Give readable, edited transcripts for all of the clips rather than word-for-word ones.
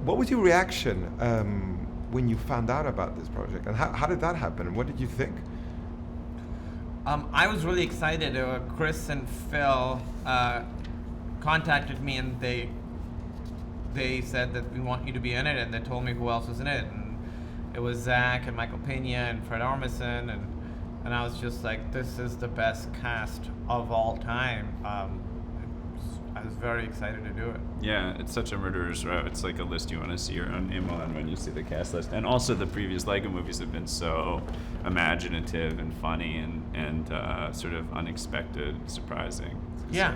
What was your reaction when you found out about this project, and how did that happen, and what did you think? I was really excited. Chris and Phil contacted me, and they said that we want you to be in it, and they told me who else was in it, and it was Zach and Michael Pena and Fred Armisen, and I was just like, this is the best cast of all time. I was very excited to do it. Yeah, it's such a murderer's row. It's like a list you want to see your own name on when you see the cast list. And also the previous LEGO movies have been so imaginative and funny and sort of unexpected, surprising. Yeah.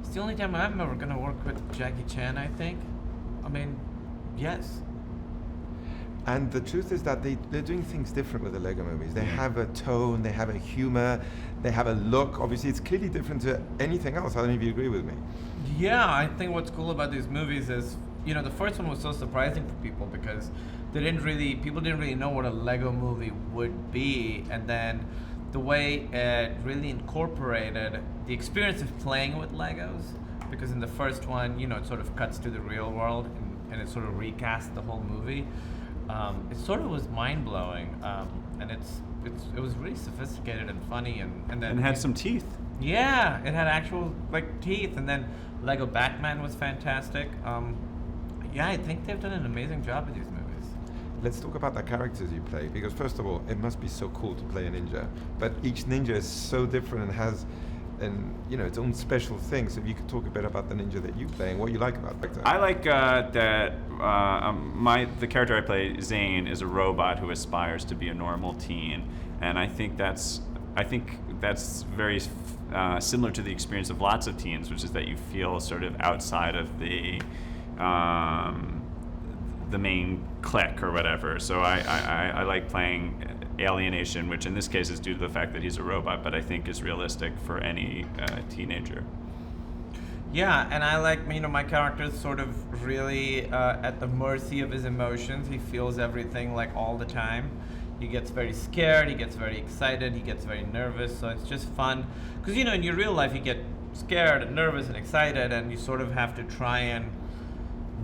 It's the only time I'm ever going to work with Jackie Chan, I think. I mean, yes. And the truth is that they're doing things different with the LEGO movies. They have a tone, they have a humor, they have a look. Obviously, it's clearly different to anything else. I don't know if you agree with me. Yeah, I think what's cool about these movies is, the first one was so surprising for people because people didn't really know what a LEGO movie would be. And then the way it really incorporated the experience of playing with Legos, because in the first one, it sort of cuts to the real world and it sort of recasts the whole movie. It sort of was mind-blowing, and it was really sophisticated and funny, and then it had some teeth. Yeah, it had actual teeth, and then Lego Batman was fantastic. Yeah, I think they've done an amazing job with these movies. Let's talk about the characters you play, because first of all, it must be so cool to play a ninja, but each ninja is so different and has its own special thing. So if you could talk a bit about the ninja that you play and what you like about that. I like that the character I play, Zane, is a robot who aspires to be a normal teen, and I think that's very similar to the experience of lots of teens, which is that you feel sort of outside of the main clique or whatever. So I like playing alienation, which in this case is due to the fact that he's a robot, but I think is realistic for any teenager. Yeah, and I like, my character's sort of really at the mercy of his emotions. He feels everything all the time. He gets very scared, he gets very excited, he gets very nervous, so it's just fun. Because, in your real life you get scared and nervous and excited, and you sort of have to try and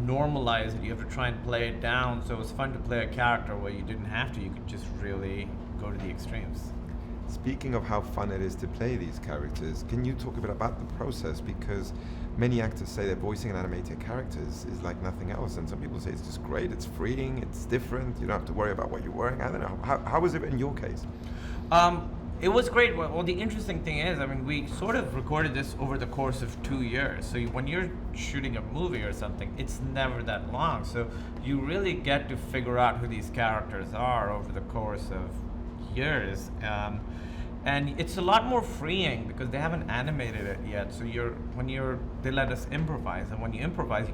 normalize it. You have to try and play it down. So it was fun to play a character where you didn't have to. You could just really go to the extremes. Speaking of how fun it is to play these characters, can you talk a bit about the process? Because many actors say that voicing an animated characters is like nothing else, and some people say it's just great, it's freeing, it's different, you don't have to worry about what you're wearing. I don't know. How was it in your case? It was great. Well, the interesting thing is, we sort of recorded this over the course of 2 years. So when you're shooting a movie or something, it's never that long. So you really get to figure out who these characters are over the course of years. And it's a lot more freeing because they haven't animated it yet. So they let us improvise, and when you improvise, they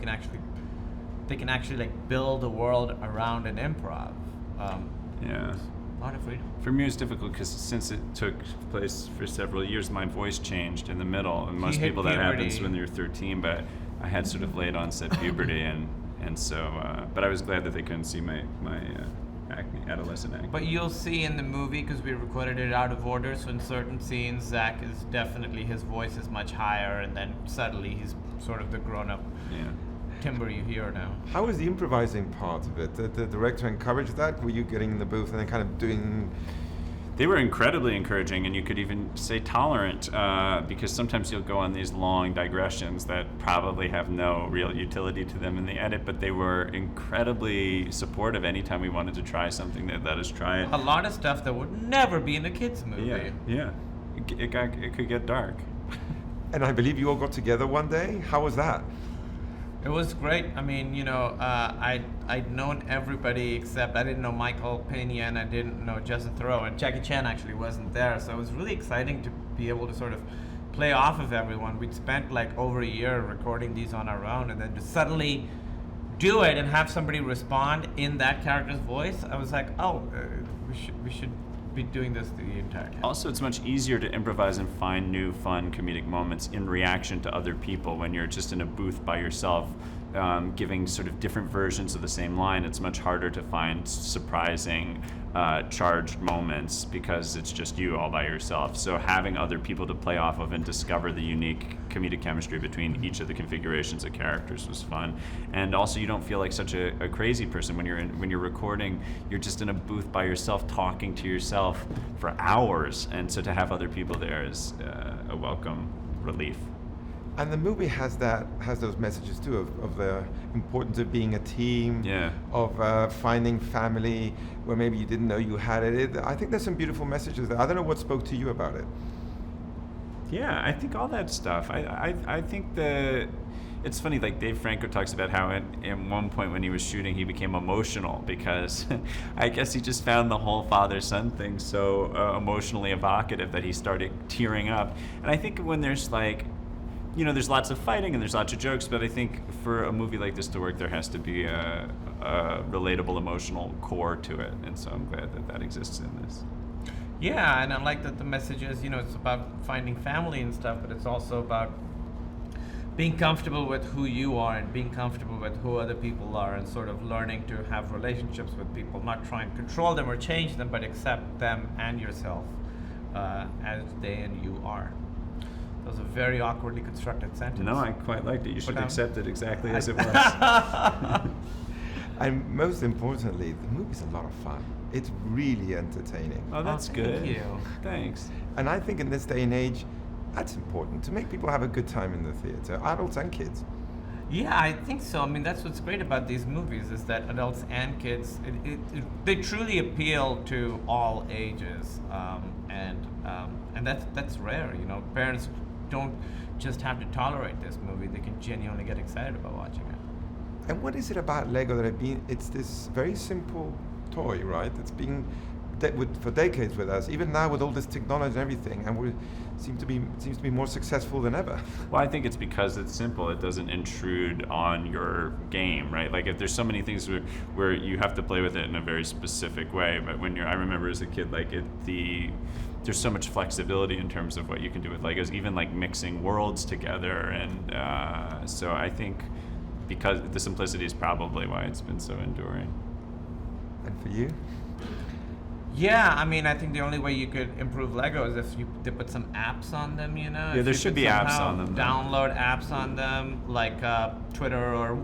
can actually build a world around an improv. Yeah. A lot of freedom. For me, it was difficult because since it took place for several years, my voice changed in the middle, and most people that happens when you're 13. But I had sort of late onset puberty, and so. But I was glad that they couldn't see my acne, adolescent acne. But you'll see in the movie, because we recorded it out of order, so in certain scenes, Zach is definitely, his voice is much higher, and then suddenly he's sort of the grown-up timber you hear now. How was the improvising part of it? Did the director encourage that? Were you getting in the booth and then kind of doing... They were incredibly encouraging, and you could even say tolerant, because sometimes you'll go on these long digressions that probably have no real utility to them in the edit, but they were incredibly supportive anytime we wanted to try something. They let us try it. A lot of stuff that would never be in a kid's movie. Yeah. It could get dark. And I believe you all got together one day. How was that? It was great. I'd known everybody except I didn't know Michael Pena, and I didn't know Justin Theroux, and Jackie Chan actually wasn't there. So it was really exciting to be able to sort of play off of everyone. We'd spent over a year recording these on our own, and then to suddenly do it and have somebody respond in that character's voice, I was like, we should be doing this the entire time. Also, it's much easier to improvise and find new, fun, comedic moments in reaction to other people when you're just in a booth by yourself giving sort of different versions of the same line, it's much harder to find surprising charged moments because it's just you all by yourself. So having other people to play off of and discover the unique comedic chemistry between each of the configurations of characters was fun. And also, you don't feel like such a crazy person when you're recording. You're just in a booth by yourself talking to yourself for hours, and so to have other people there is a welcome relief. And the movie has those messages too of the importance of being a team, of finding family where maybe you didn't know you had it. I think there's some beautiful messages there. I don't know what spoke to you about it. Yeah, I think all that stuff. I think it's funny, like Dave Franco talks about how at one point when he was shooting, he became emotional because I guess he just found the whole father-son thing so emotionally evocative that he started tearing up. And I think when there's there's lots of fighting and there's lots of jokes, but I think for a movie like this to work, there has to be a relatable emotional core to it. And so I'm glad that exists in this. Yeah, and I like that the message is, it's about finding family and stuff, but it's also about being comfortable with who you are and being comfortable with who other people are and sort of learning to have relationships with people, not try and control them or change them, but accept them and yourself as they and you are. That was a very awkwardly constructed sentence. No, I quite liked it. You should accept it exactly as it was. And most importantly, the movie's a lot of fun. It's really entertaining. Oh, that's good. Thank you. Thanks. And I think in this day and age, that's important, to make people have a good time in the theater, adults and kids. Yeah, I think so. I mean, that's what's great about these movies is that adults and kids, they truly appeal to all ages, and that's rare. Parents don't just have to tolerate this movie; they can genuinely get excited about watching it. And what is it about Lego it's this very simple toy, right? It's been for decades with us, even now with all this technology and everything, and we seems to be more successful than ever. Well, I think it's because it's simple. It doesn't intrude on your game, right? Like if there's so many things where you have to play with it in a very specific way, but I remember as a kid, there's so much flexibility in terms of what you can do with Legos, even like mixing worlds together, and so I think because the simplicity is probably why it's been so enduring. And for you? Yeah, I mean, I think the only way you could improve Lego is if they put some apps on them, Yeah, there should be apps on them. Download apps on them, like Twitter or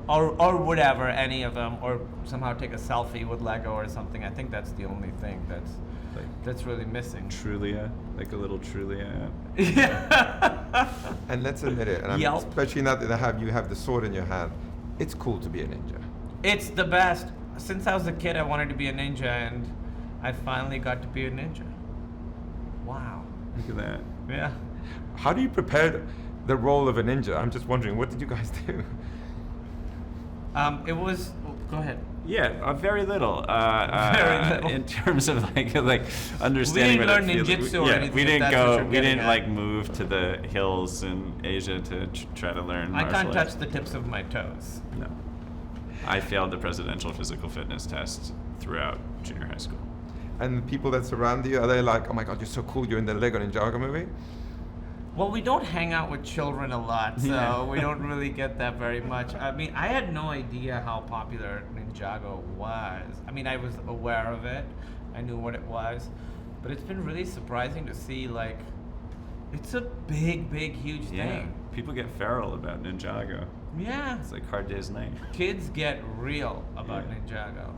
whatever, any of them, or somehow take a selfie with Lego or something. I think that's the only thing that's really missing. Trulia, like a little Trulia app. Yeah. And let's admit it, and especially now that you have the sword in your hand, it's cool to be a ninja. It's the best. Since I was a kid, I wanted to be a ninja, and I finally got to be a ninja. Wow. Look at that. Yeah. How do you prepare the role of a ninja? I'm just wondering, what did you guys do? It was. Go ahead. Yeah, very little. Very little. In terms of like understanding. We didn't learn ninjutsu or anything. We didn't go. We didn't move to the hills in Asia to try to learn. I can't arts. touch the tips of my toes. No. I failed the presidential physical fitness test throughout junior high school. And the people that surround you, are they like, oh my God, you're so cool, you're in the LEGO Ninjago movie? Well, we don't hang out with children a lot, so we don't really get that very much. I mean, I had no idea how popular Ninjago was. I mean, I was aware of it. I knew what it was. But it's been really surprising to see, it's a big, huge thing. People get feral about Ninjago. Yeah. It's like Hard Day's Night. Kids get real about Ninjago.